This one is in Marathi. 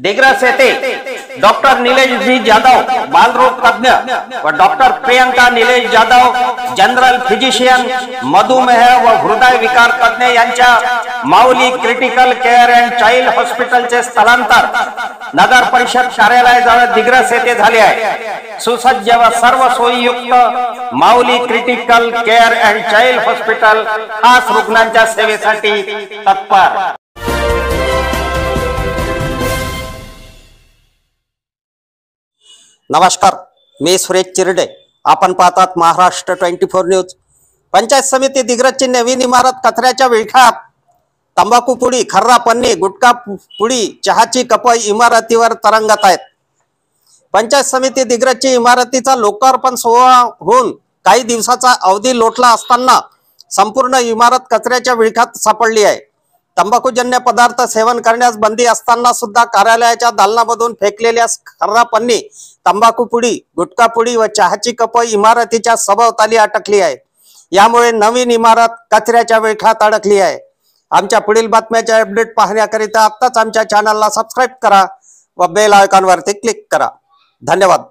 दिग्रस येथे डॉक्टर निलेश जी जाधव बालरोग तज्ञ व doctor Priyanka Nilesh Jadhav general physician मधुमेह व हृदय विकार तज्ञ यांच्या माऊली क्रिटिकल केअर अँड चाइल्ड हॉस्पिटलचे स्थलांतर नगर परिषद कार्यालयाजवळ दिग्रस येथे झाले आहे। सुसज्ज व सर्व सोयीयुक्त Mauli critical care and child hospital खास रुग्णांच्या सेवेसाठी तत्पर। नमस्कार, मी सुरेश चिरडे। आपण पाहतात महाराष्ट्र 24 न्यूज। पंचायत समिती दिग्रसची नवीन इमारत कचऱ्याच्या विळख्यात, तंबाखू पुडी, खर्रा पन्नी, गुटखा पुडी, चहाची कप इमारतीवर तरंगत आहेत। पंचायत समिती दिग्रसची इमारतीचा लोकार्पण सोहळा होऊन काही दिवसाचा अवधी लोटला असताना संपूर्ण इमारत कचऱ्याच्या विळख्यात सापडली आहे। तंबाखूजन्य पदार्थ सेवन करण्यास बंदी असताना सुद्धा कार्यालयाच्या दालनामधून फेकलेल्या खर्रा पन्नी, तंबाखू पुडी, गुटखा पुडी व चहाची कप इमारतीच्या सभोवताली अटकली आहे। यामुळे नवीन इमारत कचऱ्याच्या विळख्यात अडकली आहे। आमच्या पुढील बातम्याचे अपडेट पाहण्याकरिता आत्ताच आमच्या चॅनलला सबस्क्राइब करा व बेल आयकॉनवरती क्लिक करा। धन्यवाद।